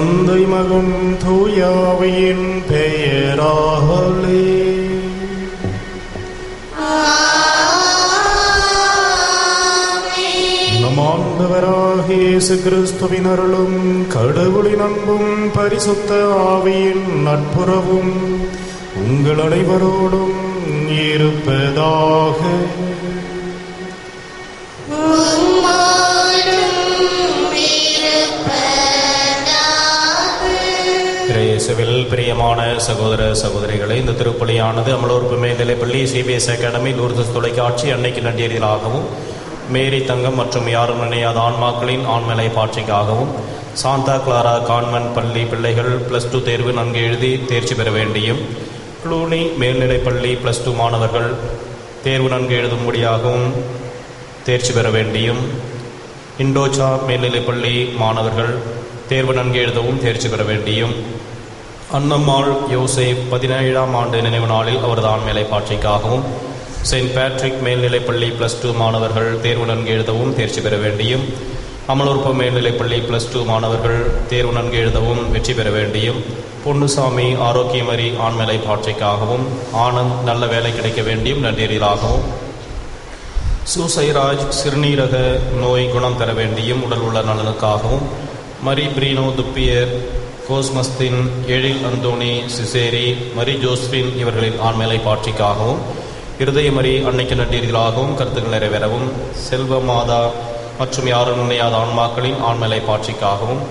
தந்தை மகன் தூயாவியின் பெயராலே. நம் ஆண்டவராகிய இயேசு கிறிஸ்துவின் அருளும் கடவுளின் அன்பும் பரிசுத்த ஆவியின் நட்புறவும் உங்கள் அனைவரோடும் இருப்பதாக. இயேசுவில் பிரியமான சகோதர சகோதரிகளை, இந்த திருப்பலியானது அமலோற்பு மேல்நிலைப்பள்ளி CBS அகாடமி லூர்தஸ் தொலைக்காட்சி அன்னைக்கு நன்றீர்களாகவும், மேரி தங்கம் மற்றும் யாரும் நினையாத ஆன்மாக்களின் ஆண்மலை பாட்சிக்காகவும், சாந்தா கிளாரா கான்வென்ட் பள்ளி பிள்ளைகள் +2 தேர்வு நன்கு எழுதி தேர்ச்சி பெற வேண்டியும், க்ளூனி மேல்நிலைப்பள்ளி +2 மாணவர்கள் தேர்வு நன்கு எழுதும்படியாகவும் தேர்ச்சி பெற வேண்டியும், இண்டோச்சா மேல்நிலைப்பள்ளி மாணவர்கள் தேர்வு நன்கு எழுதவும் தேர்ச்சி பெற வேண்டியும், அன்னம்மாள் யோசேப் 17ஆம் ஆண்டு நினைவு நாளில் அவரது ஆண்மலை பாட்சிக்காகவும், செயின்ட் பேட்ரிக் மேல்நிலைப்பள்ளி +2 மாணவர்கள் தேர்வு நன்கு எழுதவும் தேர்ச்சி பெற வேண்டியும், அமலோற்பு மேல்நிலைப்பள்ளி +2 மாணவர்கள் தேர்வு நன்கு எழுதவும் வெற்றி பெற வேண்டியும், பொன்னுசாமி ஆரோக்கியமரி ஆண்மலை பாட்சிக்காகவும், ஆனந்த் நல்ல வேலை கிடைக்க வேண்டியும் நன்றீர்களாகவும், சூசைராஜ் சிறுநீரக நோய் குணம் பெற வேண்டியும் உடல் உள்ள நலனுக்காகவும், மரி பிரீனோ துப்பியர், கோஸ்மஸ்தின், எழில் அந்தோனி சிசேரி, மரி ஜோஸ்பின் இவர்களின் ஆண்மலை பாட்சிக்காகவும், இருதயமரி அன்னைக்கு நன்றீர்களாகவும் கருத்துக்கள் நிறைவேறவும், செல்வ மாதா மற்றும் யாரும் நினையாத ஆன்மாக்களின் ஆண்மலை பாட்சிக்காகவும்,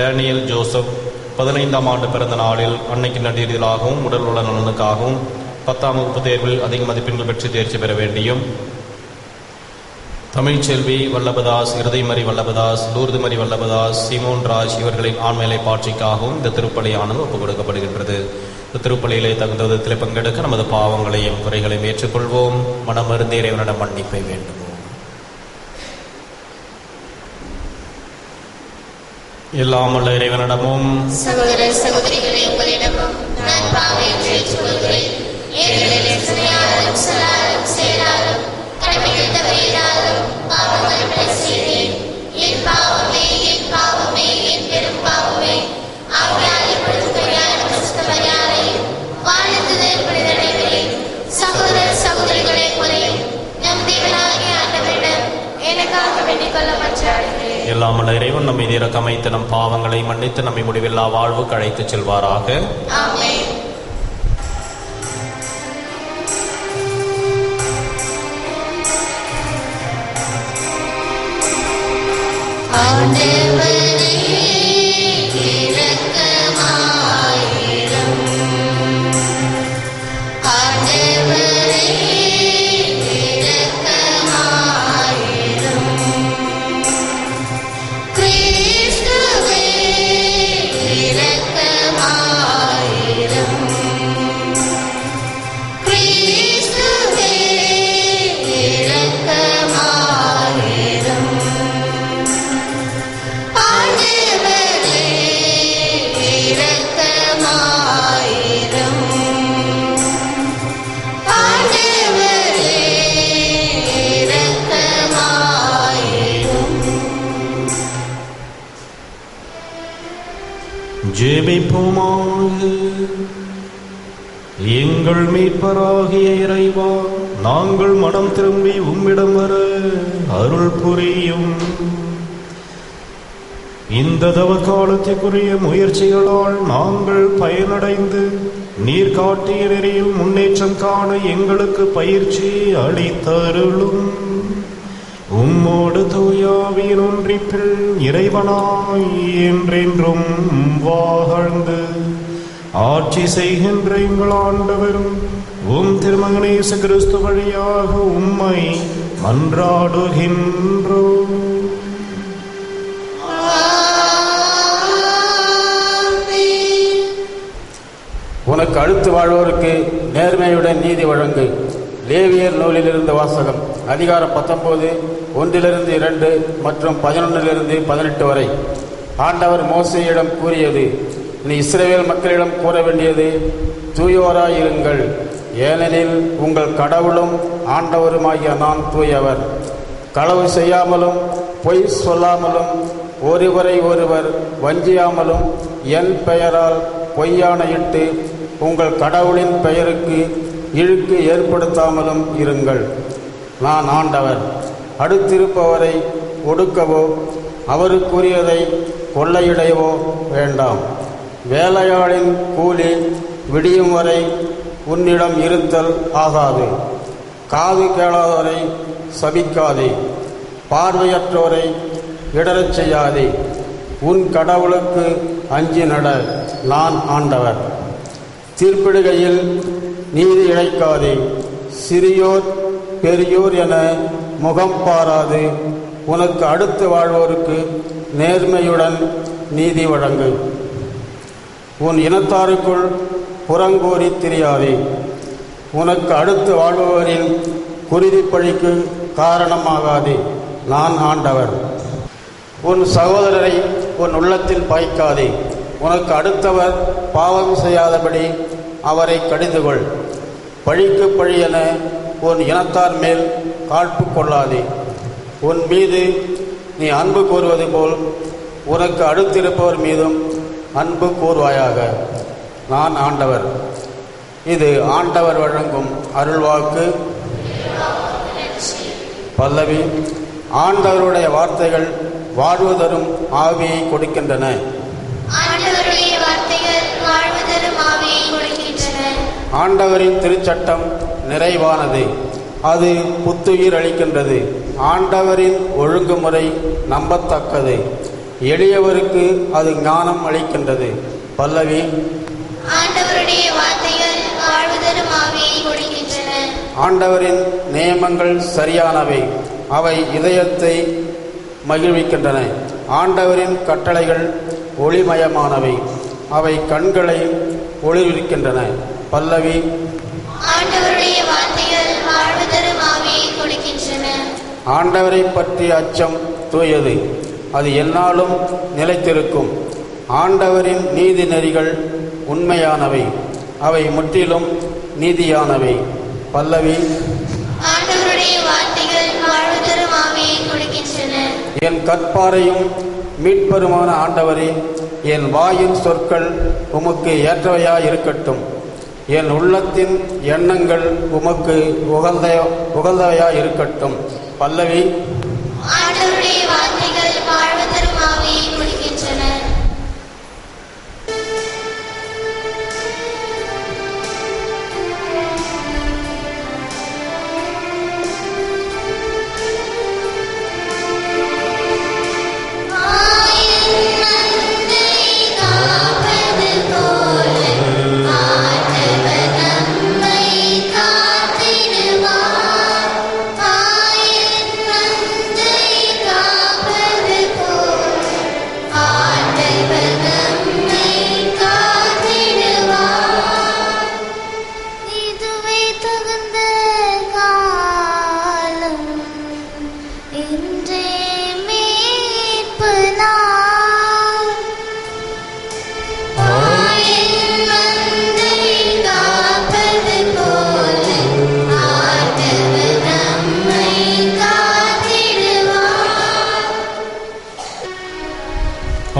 டேனியல் ஜோசப் 15ஆம் ஆண்டு பிறந்த நாளில் அன்னைக்கு நன்றீர்களாகவும் உடல் உள்ள நலனுக்காகவும், 10ஆம் வகுப்பு தேர்வில் அதிக மதிப்பெண்கள் பெற்று தேர்ச்சி பெற வேண்டியும், தமிழ்ச்செல்வி வல்லபதாஸ், இருதயமரி வல்லபதாஸ், லூர்துமரி வல்லபதாஸ், சிமோன் ராஜ் இவர்களின் ஆண்மலை பாட்சிக்காகவும் இந்த திருப்பலியானது ஒப்புக் கொடுக்கப்படுகின்றது. இந்த திருப்பலியிலே தகுந்த விதத்தில் பங்கெடுக்க நமது பாவங்களையும் குறைகளையும் ஏற்றுக்கொள்வோம். மனமருந்தி இறைவனிடம் மன்னிப்பை வேண்டுவோம். எல்லாம் உள்ள இறைவனிடமும் சகோதர சகோதரிகளை உங்களிடமும் நான் பாவம் ஏற்றுக்கொள்கிறேன். ஏனெனில் சொல்லாலும் சொல்லாலும் செயலாலும் கடமைகள் தவறினாலும் பாவங்கள் பல செய்தேன். என் பாவமே என் பாவமே என் பெரும் பாவமே. ஆகையால் இப்பொழுது பரியாரம் சுத்தபரியாரையும் வாழ்த்துதல் புனிதரைகளையும் சகோதர சகோதரிகளை போலையும் நம் தேவனாகிய ஆண்டவரிடம் எனக்காக வேண்டிக் கொள்ள மன்றாடுகிறேன். எல்லாம் உள்ள இறைவன் நம்மை இரக்கமைத்து நம் பாவங்களை மன்னித்து நம்மை முடிவில்லா வாழ்வுக்கு அழைத்துச் செல்வாராக. ஆமென். ஆண்டவரே இரக்கமாயிரும். ஆண்டவரே இரக்கமாயிரும். கிறிஸ்துவே இரக்கமாயிரும். கிறிஸ்துவே இரக்கமாயிரும். ஆண்டவரே இரக்கமாயிரும். ஆண்டவரே இரக்கமாயிரும். ஜெபிப்போமாக. எங்கள் மீட்பராகிய இறைவா, நாங்கள் மனம் திரும்பி உம்மிடம் வர அருள் புரியும். இந்த தவ காலத்திற்குரிய முயற்சிகளால் நாங்கள் பயனடைந்து நீர் காட்டிய நெறியில் முன்னேற்றம் காண எங்களுக்கு பயிற்சி அளித்தருளும். உம்மோடு தூயாவியின் ஒன்றிப்பில் இறைவனாய் என்றென்றும் வாழ்ந்து ஆட்சி செய்கின்ற எங்கள் ஆண்டவரும் உம் திருமகன் இயேசு கிறிஸ்து வழியாக உம்மை மன்றாடுகின்றோம். உனக்கு அடுத்து வாழ்வோருக்கு நேர்மையுடன் நீதி வழங்கு. லேவியர் நூலிலிருந்து வாசகம். அதிகாரம் 19 1-2 மற்றும் 11-18 வரை. ஆண்டவர் மோசேயிடம் கூறியது: நீ இஸ்ரவேல் மக்களிடம் கூற வேண்டியது, தூயோராயிருங்கள், ஏனெனில் உங்கள் கடவுளும் ஆண்டவருமாகிய நான் தூயவர். களவு செய்யாமலும் பொய் சொல்லாமலும் ஒருவரை ஒருவர் வஞ்சியாமலும் என் பெயரால் பொய்யானையிட்டு உங்கள் கடவுளின் பெயருக்கு இழுக்கு ஏற்படுத்தாமலும் இருங்கள். நான் ஆண்டவர். அடுத்திருப்பவரை ஒடுக்கவோ அவருக்குரியதை கொள்ளையிடவோ வேண்டாம். வேலையாளின் கூலி விடியும் வரை உன்னிடம் இருத்தல் ஆகாது. காது கேளாதோரை சபிக்காதே. பார்வையற்றோரை இடரச் செய்யாதே. உன் கடவுளுக்கு அஞ்சி நட. நான் ஆண்டவர். தீர்ப்பிடுகையில் நீதி இழைக்காதே. சிறியோர் பெரியோர் என முகம் பாராது உனக்கு அடுத்து வாழ்வோருக்கு நேர்மையுடன் நீதி வழங்கு. உன் இனத்தாருக்குள் புறங்கூறி திரியாதே. உனக்கு அடுத்து வாழ்பவரின் குருதி பழிக்கு காரணமாகாதே. நான் ஆண்டவர். உன் சகோதரரை உன் உள்ளத்தில் பாய்க்காதே. உனக்கு அடுத்தவர் பாவம் செய்யாதபடி அவரை கடிந்துகொள். பழிக்கு பழி என உன் இனத்தார் மேல் காழ்ப்பு கொள்ளாதே. உன் மீது நீ அன்பு கூறுவது போல் உனக்கு அடுத்திருப்பவர் மீதும் அன்பு கூறுவாயாக. நான் ஆண்டவர். இது ஆண்டவர் வழங்கும் அருள்வாக்கு. பல்லவி. ஆண்டவருடைய வார்த்தைகள் வாழ்வு தரும் ஆவியை கொடுக்கின்றன. ஆண்டவருடைய வார்த்தைகள் வாழ்வு தரும் ஆவியை கொடுக்கின்றன. ஆண்டவரின் திருச்சட்டம் நிறைவானது, அது புத்துயிர் அளிக்கின்றது. ஆண்டவரின் ஒழுங்குமுறை நம்பத்தக்கது, எளியவருக்கு அது ஞானம் அளிக்கின்றது. பல்லவி. ஆண்டவருடைய வார்த்தைகள் வாழ்வு தரும் ஆவியை கொடுக்கின்றன. ஆண்டவரின் நியமங்கள் சரியானவை, அவை இதயத்தை மகிழ்விக்கின்றன. ஆண்டவரின் கட்டளைகள் ஒளிமயமானவை, அவை கண்களை ஒளிர்விக்கின்றன. பல்லவி. ஆண்டவருடைய வார்த்தைகள் வாழ்வு தரும் ஆவியை கொடுக்கின்றன. ஆண்டவரை பற்றிய அச்சம் தூயது, அது எந்நாளும் நிலைத்திருக்கும். ஆண்டவரின் நீதி நெறிகள் உண்மையானவை, அவை முற்றிலும் நீதியானவை. பல்லவி. ஆண்டவருடைய வார்த்தைகள் வாழ்வு தரும் ஆவியை கொடுக்கின்றன. என் கற்பாரையும் மீட்பருமான ஆண்டவரே, என் வாயின் சொற்கள் உமக்கு ஏற்றவையாயிருக்கட்டும். என் உள்ளத்தின் எண்ணங்கள் உமக்கு உகந்தவையாயிருக்கட்டும். பல்லவி. ஆண்டவருடைய வார்த்தைகள் வாழ்வு தரும் ஆவியை கொடுக்கின்றன.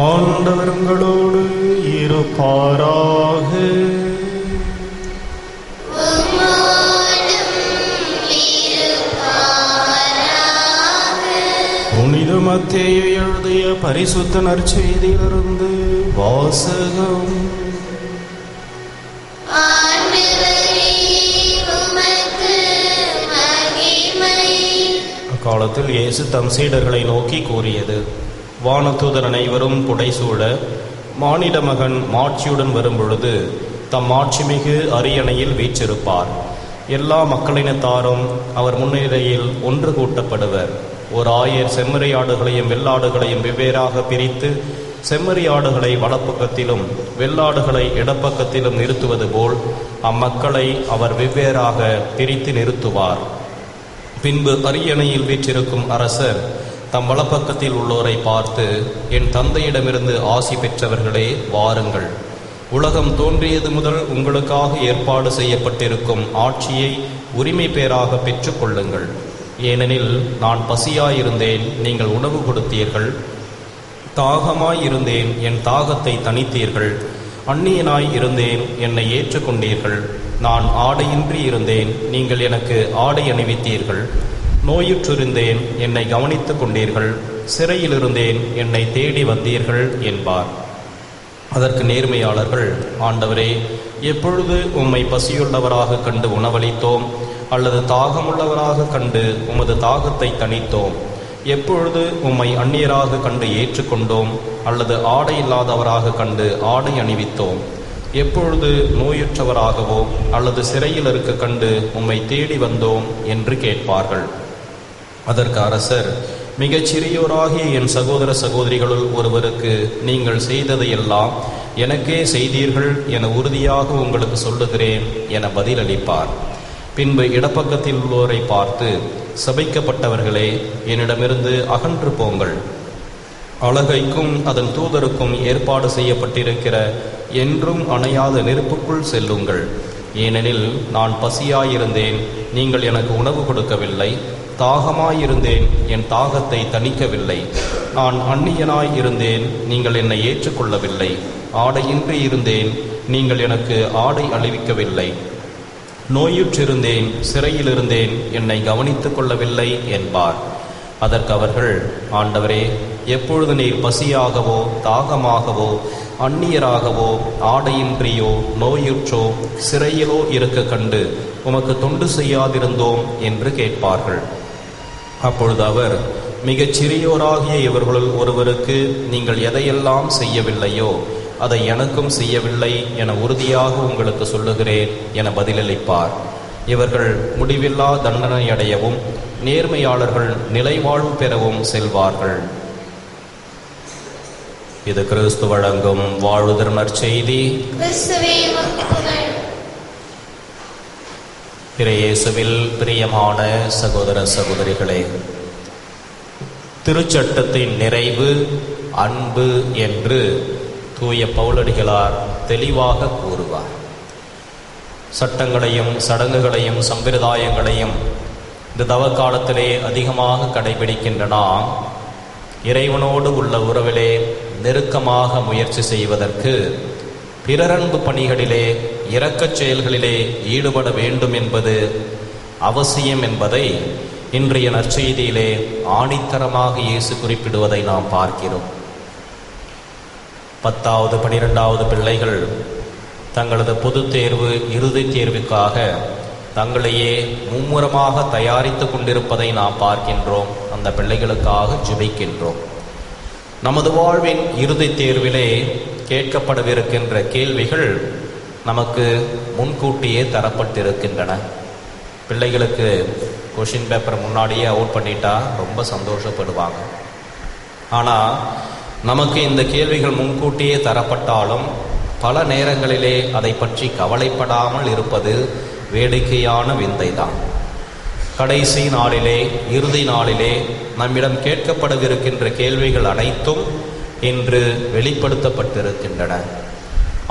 ஆண்டவர் உங்களோடு இருப்பாராக. புனித மத்தேயு எழுதிய பரிசுத்த நற்செய்தியிலிருந்து வாசகம். அக்காலத்தில் இயேசு தம் சீடர்களை நோக்கி கூறியது: வானதூதர் அனைவரும் புடைசூழ மானிட மகன் மாட்சியுடன் வரும்பொழுது தம் மாட்சிமிகு அரியணையில் வீற்றிருப்பார். எல்லா மக்களினத்தாரும் அவர் முன்னிலையில் ஒன்று கூட்டப்படுவர். ஓர் ஆயர் செம்மறியாடுகளையும் வெள்ளாடுகளையும் வெவ்வேறாக பிரித்து செம்மறியாடுகளை வலப்பக்கத்திலும் வெள்ளாடுகளை இடப்பக்கத்திலும் நிறுத்துவது போல் அம்மக்களை அவர் வெவ்வேறாக பிரித்து நிறுத்துவார். பின்பு அரியணையில் வீற்றிருக்கும் அரசர் தம் வலப்பக்கத்தில் உள்ளோரை பார்த்து, என் தந்தையிடமிருந்து ஆசி பெற்றவர்களே, வாருங்கள். உலகம் தோன்றியது முதல் உங்களுக்காக ஏற்பாடு செய்யப்பட்டிருக்கும் ஆட்சியை உரிமை பேராக பெற்றுக்கொள்ளுங்கள். ஏனெனில் நான் பசியாயிருந்தேன், நீங்கள் உணவு கொடுத்தீர்கள். தாகமாய் இருந்தேன், என் தாகத்தை தணித்தீர்கள். அந்நியனாய் இருந்தேன், என்னை ஏற்றுக்கொண்டீர்கள். நான் ஆடையின்றி இருந்தேன், நீங்கள் எனக்கு ஆடை அணிவித்தீர்கள். நோயுற்றிருந்தேன், என்னை கவனித்துக் கொண்டீர்கள். சிறையில் இருந்தேன், என்னை தேடி வந்தீர்கள் என்பார். அதற்கு நேர்மையாளர்கள், ஆண்டவரே, எப்பொழுது உம்மை பசியுள்ளவராக கண்டு உணவளித்தோம், அல்லது தாகமுள்ளவராக கண்டு உமது தாகத்தை தணித்தோம்? எப்பொழுது உம்மை அந்நியராக கண்டு ஏற்றுக்கொண்டோம், அல்லது ஆடை இல்லாதவராக கண்டு ஆடை அணிவித்தோம்? எப்பொழுது நோயுற்றவராகவோ அல்லது சிறையில் இருக்க கண்டு உம்மை தேடி வந்தோம் என்று கேட்பார்கள். அதற்கு அரசர், மிகச் சிறியோராகிய என் சகோதர சகோதரிகளுள் ஒருவருக்கு நீங்கள் செய்ததையெல்லாம் எனக்கே செய்தீர்கள் என உறுதியாக உங்களுக்கு சொல்லுகிறேன் என பதிலளிப்பார். பின்பு இடப்பக்கத்தில் உள்ளோரை பார்த்து, சபிக்கப்பட்டவர்களே, என்னிடமிருந்து அகன்று போங்கள். அலகைக்கும் அதன் தூதருக்கும் ஏற்பாடு செய்யப்பட்டிருக்கிற என்றும் அணையாத நெருப்புக்குள் செல்லுங்கள். ஏனெனில் நான் பசியாயிருந்தேன், நீங்கள் எனக்கு உணவு கொடுக்கவில்லை. தாகமாயிருந்தேன், என் தாகத்தை தணிக்கவில்லை. நான் அந்நியனாய் இருந்தேன், நீங்கள் என்னை ஏற்றுக்கொள்ளவில்லை. ஆடையின்றி இருந்தேன், நீங்கள் எனக்கு ஆடை அணிவிக்கவில்லை. நோயுற்றிருந்தேன், சிறையில் இருந்தேன், என்னை கவனித்துக் கொள்ளவில்லை என்பார். அதற்கு அவர்கள், ஆண்டவரே, எப்பொழுது நீர் பசியாகவோ தாகமாகவோ அந்நியராகவோ ஆடையின்றியோ நோயுற்றோ சிறையிலோ இருக்க கண்டு உமக்கு தொண்டு செய்யாதிருந்தோம் என்று கேட்பார்கள். அப்பொழுது அவர், மிகச் சிறியோராகிய இவர்களுள் ஒருவருக்கு நீங்கள் எதையெல்லாம் செய்யவில்லையோ அதை எனக்கும் செய்யவில்லை என உறுதியாக உங்களுக்கு சொல்லுகிறேன் என பதிலளிப்பார். இவர்கள் முடிவில்லா தண்டனை அடையவும் நேர்மையாளர்கள் நிலைவாழ்வு பெறவும் செல்வார்கள். இது கிறிஸ்து வழங்கும் வாழ்வுதரும் நற்செய்தி. இயேசுவில் பிரியமான சகோதர சகோதரிகளே, திருச்சட்டத்தின் நிறைவு அன்பு என்று தூய பவுலடிகளார் தெளிவாக கூறுவார். சட்டங்களையும் சடங்குகளையும் சம்பிரதாயங்களையும் இந்த தவக்காலத்திலே அதிகமாக கடைபிடிக்கின்ற நாம் இறைவனோடு உள்ள உறவிலே நெருக்கமாக முயற்சி செய்வதற்கு பிறரன்பு பணிகளிலே இரக்கச் செயல்களிலே ஈடுபட வேண்டும் என்பது அவசியம் என்பதை இன்றைய நற்செய்தியிலே ஆணித்தரமாக இயேசு குறிப்பிடுவதை நாம் பார்க்கிறோம். 10வது 12வது பிள்ளைகள் தங்களது பொதுத் தேர்வு இறுதித் தேர்வுக்காக தங்களையே மும்முரமாக தயாரித்து கொண்டிருப்பதை நாம் பார்க்கின்றோம். அந்த பிள்ளைகளுக்காக ஜெபிக்கின்றோம். நமது வாழ்வின் இறுதித் தேர்விலே கேட்கப்படவிருக்கின்ற கேள்விகள் நமக்கு முன்கூட்டியே தரப்பட்டிருக்கின்றன. பிள்ளைகளுக்கு கொஷின் பேப்பர் முன்னாடியே அவுட் பண்ணிட்டா ரொம்ப சந்தோஷப்படுவாங்க. ஆனால் நமக்கு இந்த கேள்விகள் முன்கூட்டியே தரப்பட்டாலும் பல நேரங்களிலே அதை பற்றி கவலைப்படாமல் இருப்பது வேடிக்கையான விந்தைதான். கடைசி நாளிலே இறுதி நாளிலே நம்மிடம் கேட்கப்படவிருக்கின்ற கேள்விகள் அனைத்தும் இன்று வெளிப்படுத்தப்பட்டிருக்கின்றன.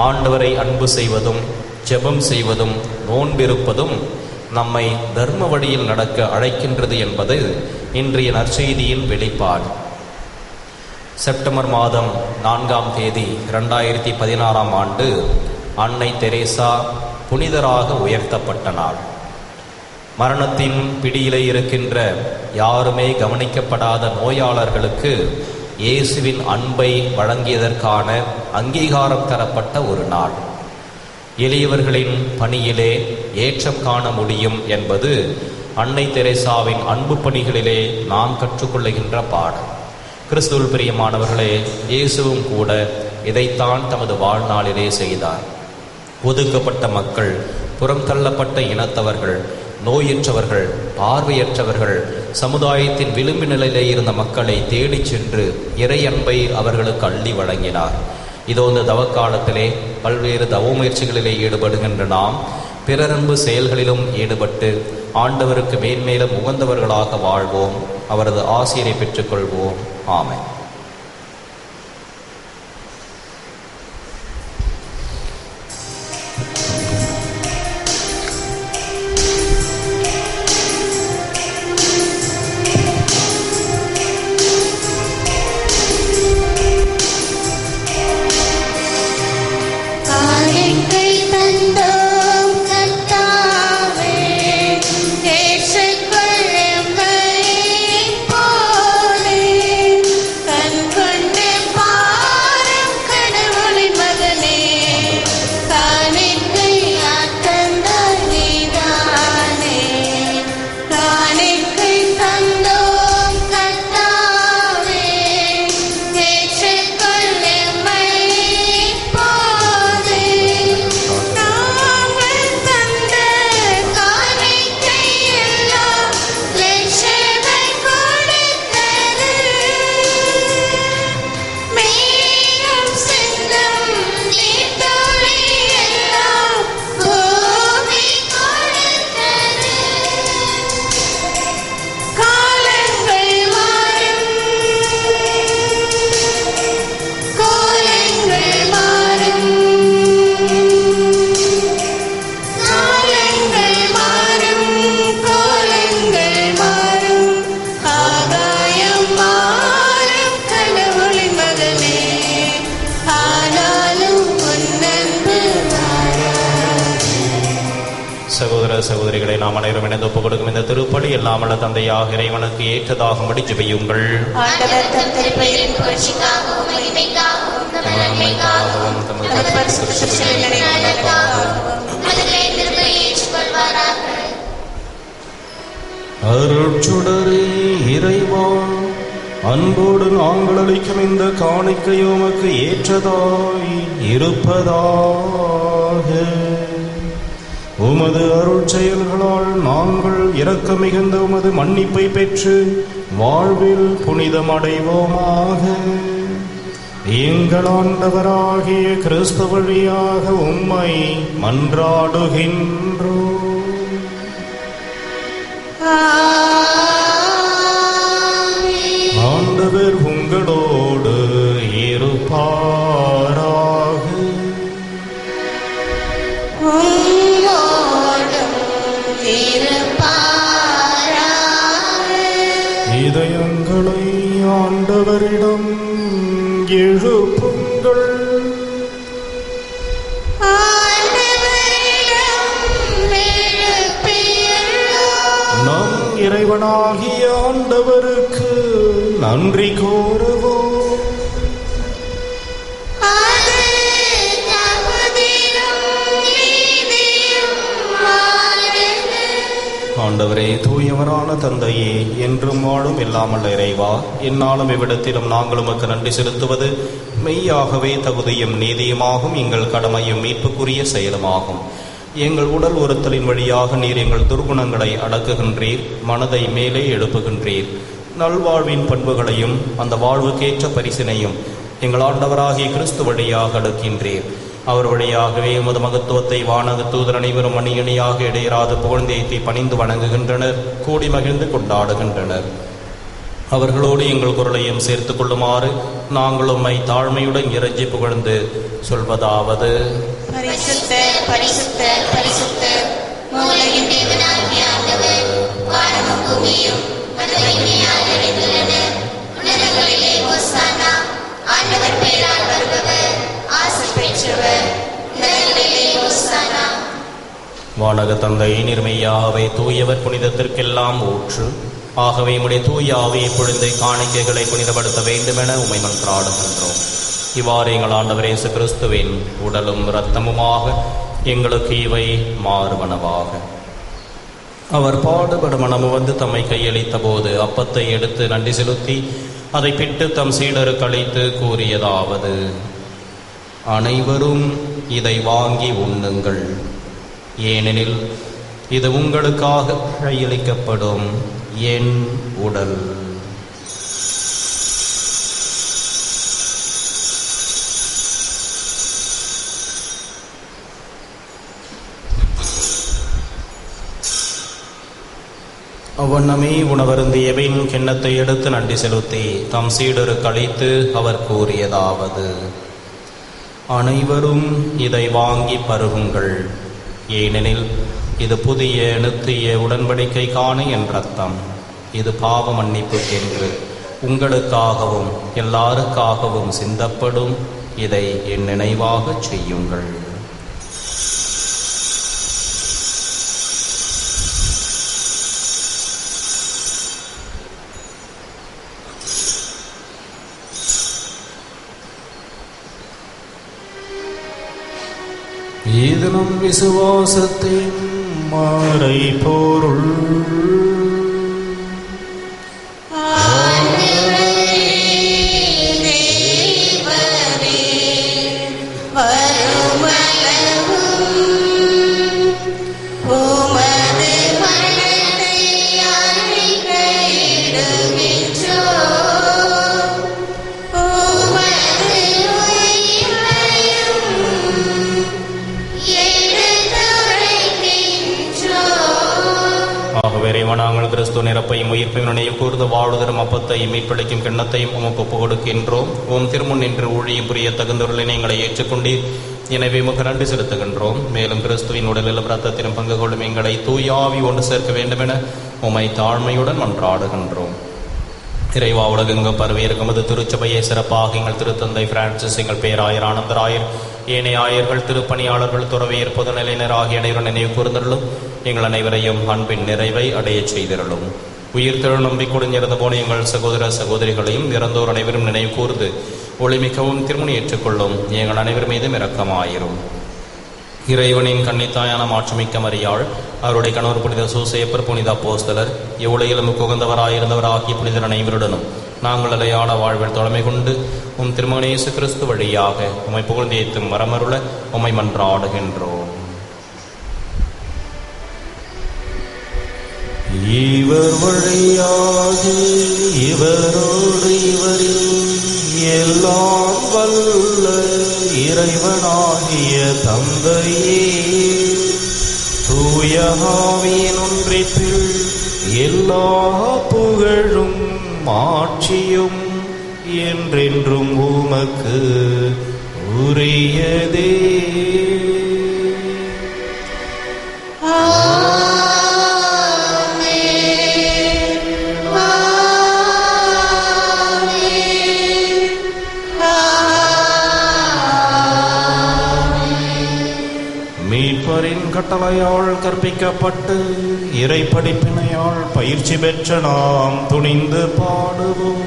ஆண்டவரை அன்பு செய்வதும் ஜெபம் செய்வதும் நோன்பிருப்பதும் நம்மை தர்ம வழியில் நடக்க அழைக்கின்றது என்பது இன்றைய நற்செய்தியின் வெளிப்பாடு. செப்டம்பர் மாதம் 4ஆம் தேதி 2016ஆம் ஆண்டு அன்னை தெரேசா புனிதராக உயர்த்தப்பட்ட நாள். மரணத்தின் பிடியிலே இருக்கின்ற யாருமே கவனிக்கப்படாத நோயாளர்களுக்கு இயேசுவின் அன்பை வழங்கியதற்கான அங்கீகாரம் தரப்பட்ட ஒரு நாள். எளியவர்களின் பணியிலே ஏற்றம் காண முடியும் என்பது அன்னை தெரேசாவின் அன்பு பணிகளிலே நாம் கற்றுக்கொள்ளுகின்ற பாடம். கிறிஸ்துவில் பிரியமானவர்களே, இயேசுவும் கூட இதைத்தான் தமது வாழ்நாளிலே செய்தார். ஒதுக்கப்பட்ட மக்கள், புறம் தள்ளப்பட்ட இனத்தவர்கள், நோயுற்றவர்கள், பார்வையற்றவர்கள், சமுதாயத்தின் விளிம்பு நிலையிலே இருந்த மக்களை தேடி சென்று இறை அன்பை அவர்களுக்கு அள்ளி வழங்கினார். இதோ இந்த தவக்காலத்திலே பல்வேறு தவ முயற்சிகளிலே ஈடுபடுகின்ற நாம் பிறரன்பு செயல்களிலும் ஈடுபட்டு ஆண்டவருக்கு மேன்மேலும் உகந்தவர்களாக வாழ்வோம். அவரது ஆசிரை பெற்றுக்கொள்வோம். ஆமென். சகோதர சகோதரிகளை நாம் அனைவரும் இணைந்து ஒப்புக் கொடுக்கும் இந்த திருப்பலி எல்லாமல்ல தந்தையாக இறைவனுக்கு ஏற்றதாகும்படி ஜெபியுங்கள். ஆண்டவர் தம் திருப்பெயரின் புகழ்ச்சிக்காகவும் மகிமைக்காகவும் தமது நன்மைக்காகவும் தமது பரிசுத்த சிலுவையின் நலனுக்காகவும் உமது திருப்பலியை ஏற்றுக்கொள்வாராக. அருட்சுடரே இறைவா, அன்போடு நாங்கள் அளிக்கும் இந்த காணிக்கை உமக்கு ஏற்றதாய் இருப்பதாக. உமது அருள் செயல்களால் நாங்கள் இரக்க மிகுந்த உமது மன்னிப்பை பெற்று வாழ்வில் புனிதமடைவோமாக. எங்கள் ஆண்டவராகிய கிறிஸ்து வழியாக உம்மை மன்றாடுகின்றோம். ஆண்டவர் உங்களோடு இருப்பாராக. இதயங்களை ஆண்டவரிடம் எழுப்புங்கள். நம் இறைவனாகிய ஆண்டவருக்கு நன்றி கூறுவோம். ஆண்டவரே, தூயவரான தந்தையே, என்றும் வாழும் இல்லாமல் இறைவா, இந்நாளும் இவ்விடத்திலும் நாங்கள் உமக்கு நன்றி செலுத்துவது மெய்யாகவே தகுதியும் நீதியுமாகும், எங்கள் கடமையும் மீட்புக்குரிய செயலுமாகும். எங்கள் உடல் உறுத்தலின் வழியாக நீர் எங்கள் துர்குணங்களை அடக்குகின்றீர், மனதை மேலே எழுப்புகின்றீர். நல்வாழ்வின் பண்புகளையும் அந்த வாழ்வுக்கேற்ற பரிசினையும் எங்கள் ஆண்டவராகிய கிறிஸ்து வழியாக அடுக்கின்றீர். அவர் வழியாகவே எமது மகத்துவத்தை வானக தூதர் அனைவரும் அணியணியாக இடையராது புகழ்ந்தேத்தி பணிந்து வணங்குகின்றனர், கூடி மகிழ்ந்து கொண்டாடுகின்றனர். அவர்களோடு எங்கள் குரலையும் சேர்த்துக் கொள்ளுமாறு நாங்கள் உம்மை தாழ்மையுடன் இறைஞ்சி புகழ்ந்து சொல்வதாவது: பரிசுத்தர் பரிசுத்தர் பரிசுத்தர், மூலையின் தேவனாகிய ஆண்டவர், வானமும் பூமியும் மது மகிமையால் நிறைந்துள்ளன. உன்னதங்களிலே ஓசானா, ஆண்டவர் பெயரால் வருபவர் ஆசி பெற்றவர். உன்னதங்களிலே ஓசானா. வானக தந்தை, நிர்மையாகவே தூயவர், புனிதத்திற்கெல்லாம் ஊற்று. ஆகவே உம்முடைய தூய ஆவியை பொழிந்து காணிக்கைகளை புனிதப்படுத்த வேண்டுமென உம்மை மன்றாடுகின்றோம். இவ்வாறு எங்கள் ஆண்டவர் இயேசு கிறிஸ்துவின் உடலும் இரத்தமுமாக எங்களுக்கு இவை மாறுவனவாக. அவர் பாடுபடும் மனமு வந்து தம்மை கையளித்த போது அப்பத்தை எடுத்து நன்றி செலுத்தி அதை பிட்டு தம் சீடருக்கு அளித்து கூறியதாவது: அனைவரும் இதை வாங்கி உண்ணுங்கள், ஏனெனில் இது உங்களுக்காக கையளிக்கப்படும் என் உடல். அவ்வண்ணமே உணவருந்தியபின் கிண்ணத்தை எடுத்து நன்றி செலுத்தி தம் சீடருக்கு அளித்து அவர் கூறியதாவது: அனைவரும் இதை வாங்கி பருகுங்கள், ஏனெனில் இது புதிய நித்திய உடன்படிக்கைக்கான என் இரத்தம். இது பாவ மன்னிப்புக்கென்று உங்களுக்காகவும் எல்லாருக்காகவும் சிந்தப்படும். இதை என் நினைவாகச் செய்யுங்கள். இது நம் விசுவாசத்தின் மறைபொருள். நாங்கள் கிறிஸ்துவ நிரப்பையும் உயிர்ப்பையும் நினைவு கூர்ந்து வாழ்தரும் அப்பத்தையும் மீட்பளிக்கும் கிண்ணத்தையும் உமக்கு ஒப்புக் கொடுக்கின்றோம். உம் திருமுன் நின்று ஊழியம் புரிய தகுந்தவர்களை எங்களை ஏற்றுக்கொண்டீர். எனவே உமக்கு நன்றி செலுத்துகின்றோம். மேலும் கிறிஸ்துவின் உடலிலும் இரத்தத்திலும் பங்கு கொள்ளும் எங்களை தூயாவி ஒன்று சேர்க்க வேண்டுமென உம்மை தாழ்மையுடன் மன்றாடுகின்றோம். இறைவா, உலகெங்கும் பரவியிருக்கும் அது திருச்சபையை சிறப்பாக எங்கள் திருத்தந்தை பிரான்சிஸ், எங்கள் பேராயர் ஆனந்தராயர், ஏனைய ஆயர்கள், திருப்பணியாளர்கள், துறவியர், பொதுநிலையினர் ஆகிய அனைவரும் நினைவு கூர்ந்தருளும். எங்கள் அனைவரையும் அன்பின் நிறைவை அடையச் செய்திருளும். உயிர்த்தெழு நம்பிக்கையுடன் இறந்து போன எங்கள் சகோதர சகோதரிகளையும் இறந்தோர் அனைவரும் நினைவு கூர்ந்து ஒளிமிக்கவும் திருமணி ஏற்றுக்கொள்ளும். எங்கள் அனைவர் மீதும் இரக்கமாயிரும். இறைவனின் கன்னித்தாயான மாட்சிமிக்க மரியாள், அவருடைய கணவர் புனித சூசையப்பர், புனித அப்போஸ்தலர், இவ்வுலகிலும் உகந்தவராயிருந்தவர் ஆகிய புனிதர் அனைவருடனும் நாங்கள் அலையாட வாழ்வில் தலைமை கொண்டு உம் திருமகன் இயேசு கிறிஸ்து வழியாக உம்மை புகழ்ந்தேத்தும் வரமருள உம்மை மன்றாடுகின்றோம். இவர் வழியாக இவரோடு இவரில் எல்லாம் வல்ல இறைவனாகிய தந்தையே, தூய ஆவியின் ஒன்றிப்பில் எல்லா புகழும் ஆட்சியும் என்றென்றும் உமக்கு உரியதே. மீட்பரின் கட்டளையால் கற்பிக்கப்பட்டு இறை படிப்பினையால் பயிற்சி பெற்ற நாம் துணிந்து பாடுவோம்.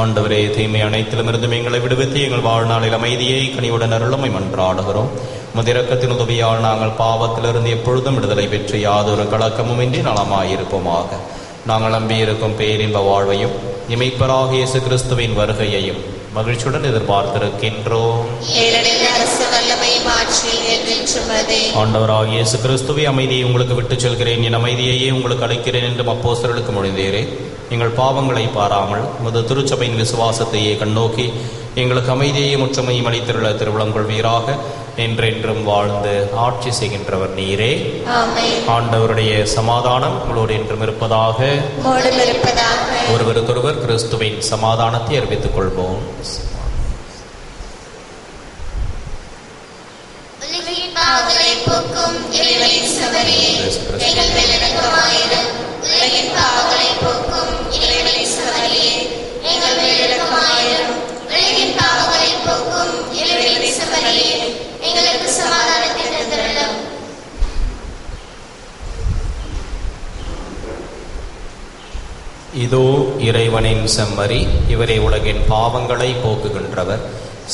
ஆண்டவரே, தீமை அனைத்திலுமிருந்தும் எங்களை விடுவித்து எங்கள் வாழ்நாளில் அமைதியை கனிவுடன் அருளுமை மன்றாடுகிறோம். முதிரக்கத்தின் உதவியால் நாங்கள் பாவத்திலிருந்து எப்பொழுதும் விடுதலை பெற்று யாதொரு கலக்கமும் இன்றி நலமாயிருப்போமாக. நாங்கள் நம்பியிருக்கும் பேரின்ப வாழ்வையும் இமைப்பராக இயேசு கிறிஸ்துவின் வருகையையும் மகிழ்ச்சியுடன் எதிர்பார்த்திருக்கின்றோம். ஆண்டவராகிய இயேசு கிறிஸ்துவே, அமைதியை உங்களுக்கு விட்டுச் செல்கிறேன், என் அமைதியையே உங்களுக்கு அளிக்கிறேன் என்றும் அப்போஸ்தலருக்கு மொழிந்தீரே. எங்கள் பாவங்களை பாராமல் உமது திருச்சபையின் விசுவாசத்தையே கண்ணோக்கி எங்களுக்கு அமைதியையும் ஒற்றுமையும் அளித்திருள்ள திருவிழங்கள் வீராக என்றென்றும் வாழ்ந்து ஆட்சி செய்கின்றவர் நீரே. ஆண்டவருடைய சமாதானம் உங்களோடு என்றும் இருப்பதாக. ஒருவருக்கொருவர் கிறிஸ்துவின் சமாதானத்தை அறிவித்துக் கொள்வோம். இதோ இறைவனின் செம்மறி, இவரே உலகின் பாவங்களை போக்குகின்றவர்.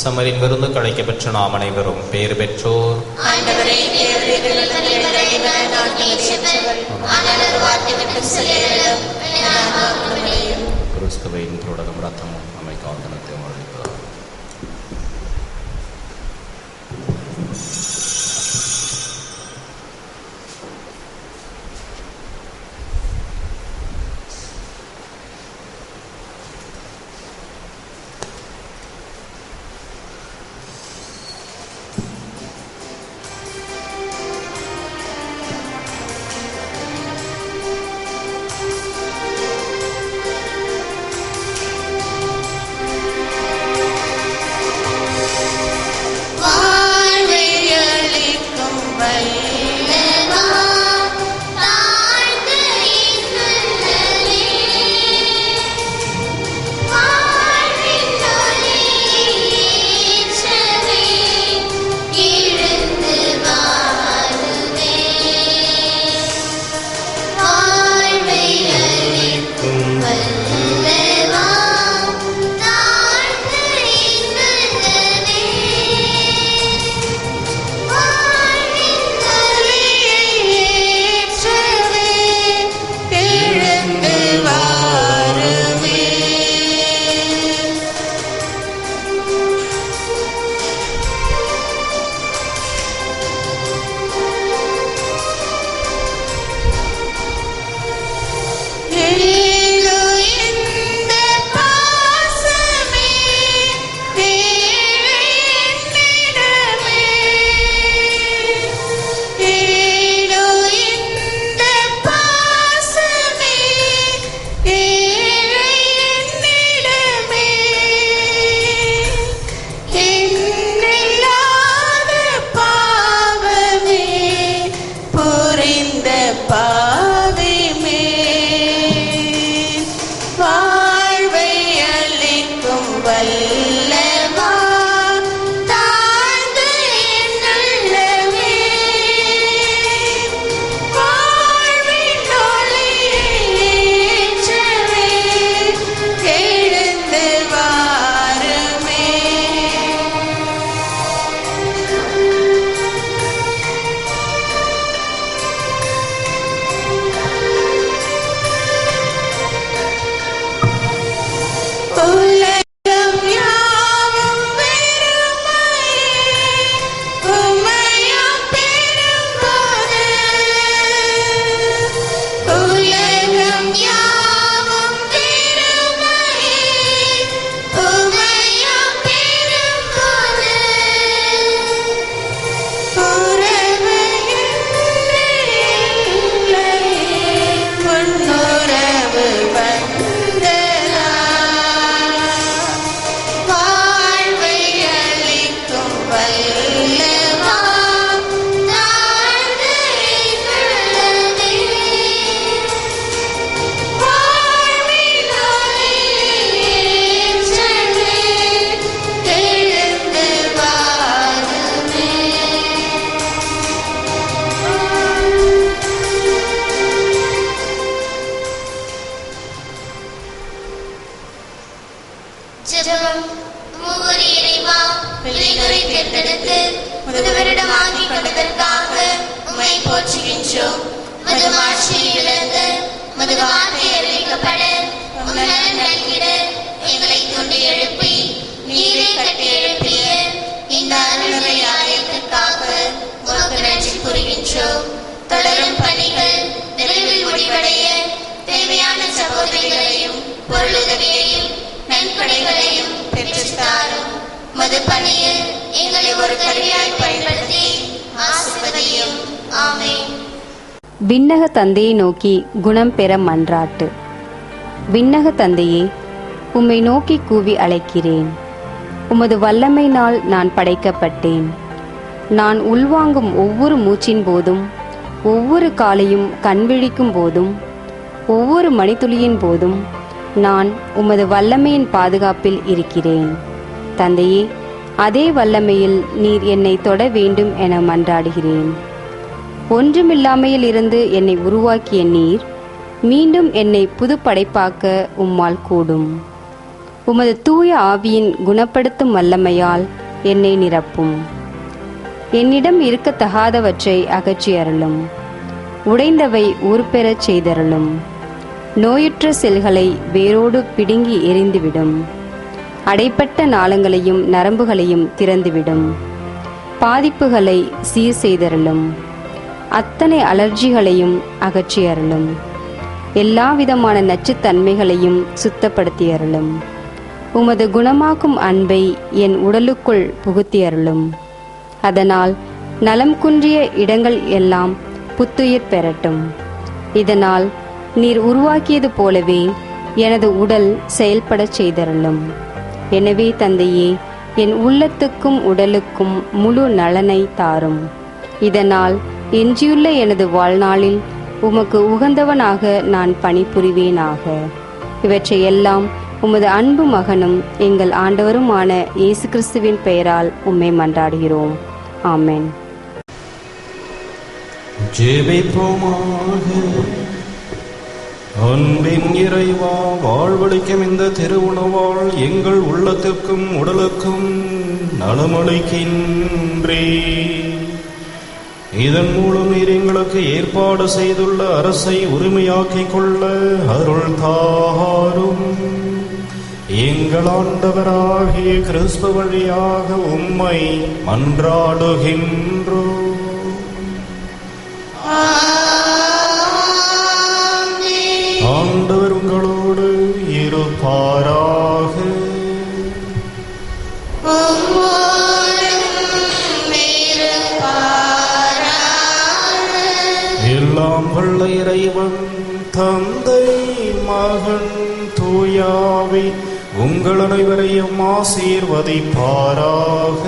செம்மறின் விருந்து கழைக்க பெற்ற நாம் அனைவரும் பேறு பெற்றோர். கிறிஸ்துவின் தொடரும் ரத்தமும் நம்மை காத்தனத்தை அளிப்பதார். தேர்ந்தெடுத்து முதுவரிடமாக்கி கொண்டதற்காக உம்மை போற்றுகின்றோம். மது மாட்சியை இழந்து மது வார்த்தை அறிவிக்கப்பட உம்மிடம் நல்கிட எங்களை தூண்டி எழுப்பி நீரை கட்டி எழுப்பிய இந்த அருளுரை ஆலயத்திற்காக உமக்கு நன்றி கூறுகின்றோம். தொடரும் பணிகள் விரைவில் முடிவடைய தேவையான சகோதரிகளையும் பொருளுதவியையும் நன்கொடைகளையும் பெற்றுத்தாரும். மது பணியில் எங்களை ஒரு கருவியாய் பயன்படுத்தி ஆசீர்வதியும். ஆமென். விண்ணக தந்தையை நோக்கி குணம் பெற மன்றாட்டு. விண்ணக தந்தையே, உம்மை நோக்கி கூவி அழைக்கிறேன். உமது வல்லமையினால் நான் படைக்கப்பட்டேன். நான் உள்வாங்கும் ஒவ்வொரு மூச்சின் போதும், ஒவ்வொரு காலையும் கண்விழிக்கும் போதும், ஒவ்வொரு மணித்துளியின் போதும் நான் உமது வல்லமையின் பாதுகாப்பில் இருக்கிறேன். தந்தையே, அதே வல்லமையில் நீர் என்னை தொட வேண்டும் என மன்றாடுகிறேன். ஒன்றுமில்லாமையில் இருந்து என்னை உருவாக்கிய நீர் மீண்டும் என்னை புது படைப்பாக்க உம்மால் கூடும். உமது தூய ஆவியின் குணப்படுத்தும் வல்லமையால் என்னை நிரப்பும். என்னிடம் இருக்கத்தகாதவற்றை அகற்றி அருளும். உடைந்தவை ஊர்பெறச் செய்தருளும். நோயுற்ற செல்களை வேரோடு பிடுங்கி எறிந்துவிடும். அடைப்பட்ட நாளங்களையும் நரம்புகளையும் திறந்துவிடும். பாதிப்புகளை சீர் செய்தருளும். அத்தனை அலர்ஜிகளையும் அகற்றி அருளும். எல்லா விதமான நச்சுத்தன்மைகளையும் சுத்தப்படுத்தி அருளும். உமது குணமாக்கும் அன்பை என் உடலுக்குள் புகுத்தி அருளும். அதனால் நலம் குன்றிய இடங்கள் எல்லாம் புத்துயிர் பெறட்டும். இதனால் நீர் உருவாக்கியது போலவே எனது உடல் செயல்படச் செய்தருளும். எனவே தந்தையே, என் உள்ளத்துக்கும் உடலுக்கும் முழு நலனை தாரும். இதனால் எஞ்சியுள்ள எனது வாழ்நாளில் உமக்கு உகந்தவனாக நான் பணிபுரிவேனாக. இவற்றையெல்லாம் உமது அன்பு மகனும் எங்கள் ஆண்டவருமான இயேசு கிறிஸ்துவின் பெயரால் உம்மை மன்றாடுகிறோம். ஆமென். ஜெபிப்போமாக. அன்பின் இறைவா, வாழ்வளிக்கும் இந்த திருவுணவால் எங்கள் உள்ளத்திற்கும் உடலுக்கும் நலமளிக்கின்றே. இதன் மூலம் நீர் எங்களுக்கு ஏற்பாடு செய்துள்ள அரசை உரிமையாக்கிக் கொள்ள அருள் தாரும். எங்கள் ஆண்டவராகிய கிறிஸ்து வழியாக உம்மை மன்றாடுகின்றோம். ஆண்டவர் உங்களோடு இருப்பாராக. எல்லாம் வல்ல இறைவன் தந்தை, மகன், தூயாவி உங்கள் அனைவரையும் ஆசீர்வதிப்பாராக.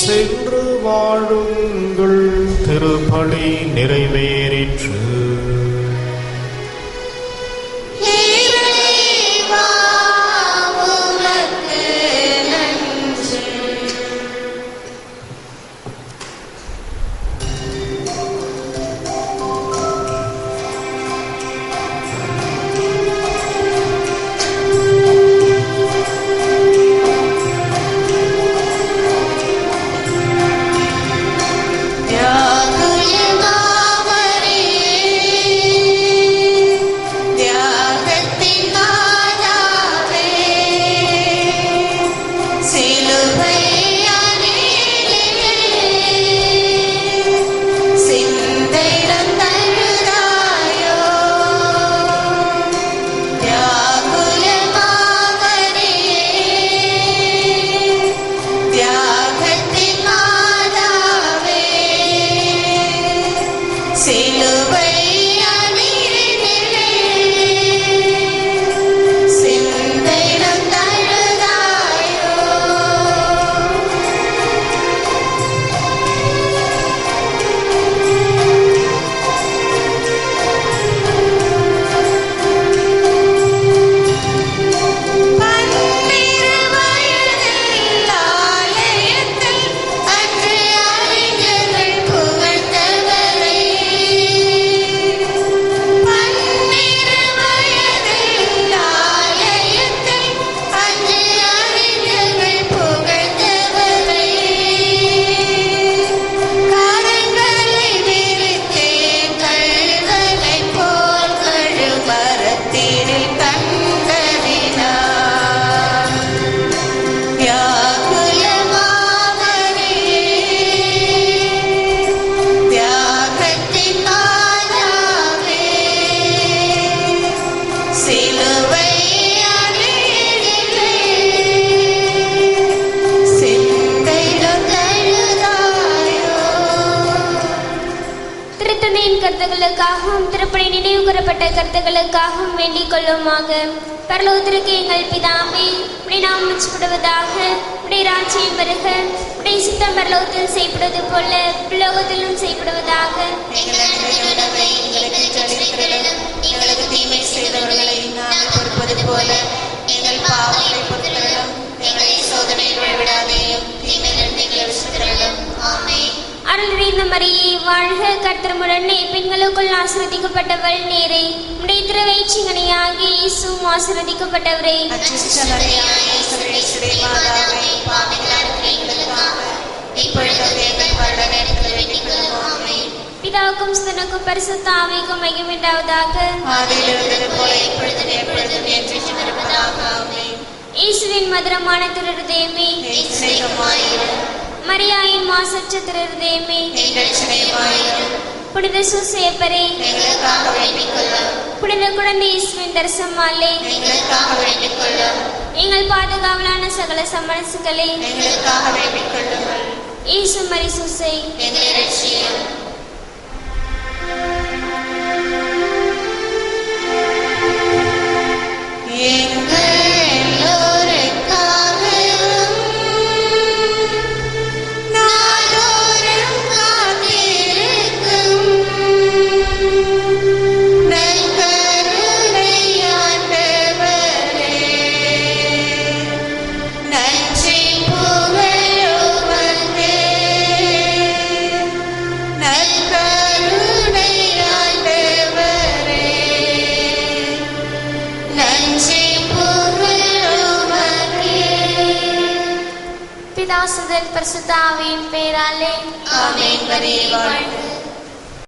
சென்று வாழுங்கள். திருப்பலி நிறைவேறிற்று. யாகுலமாவரே கருத்துக்களுக்காகவும் வேண்டிக் கொள்ளுமாக. பரலோகத்திற்கு எங்கள் பிதாவே, உடைய நாமம் உச்சப்படுவதாக, உடைய ராஜ்யம் வருக, உடைய சித்தம் பரலோகத்தில் செய்யப்படுவது போல உலோகத்திலும் செய்யப்படுவதாக. எங்களுக்கு தீமை செய்தவர்களை நாங்கள் பொறுப்பது போல எங்கள் பாவங்களை பொறுத்தலும் எங்களை சோதனையில் விழவிடாதேயும் தீமையிலிருந்து எங்களை விசுத்தரலும். ஆமென். அருள் நிறைந்த மரியே வாழ்க, கர்த்தர் உடனே பெண்களுக்குள் ஆசீர்வதிக்கப்பட்டவள் நீரே. உடைய திருவயிற்றிங்கனியாகிய இயேசுவும் ஆசீர்வதிக்கப்பட்டவரே. பிதாவுக்கும் சுதனுக்கும் பரிசுத்த ஆவிக்கும் மகிமை உண்டாவதாக. இயேசுவின் மதுரமான திருஹிருதயமே, மரியாயின் மாசற்ற திருஹிருதயமே, புனித சூசேப்பரே, புனித குழந்தை இயேசுவின் தரிசனமாலே, எங்கள் பாதுகாவலான சகல சமரசுகளே, இயேசு மரி சூசை பரிசுத்த ஆவியின் பெயராலே. ஆமென்.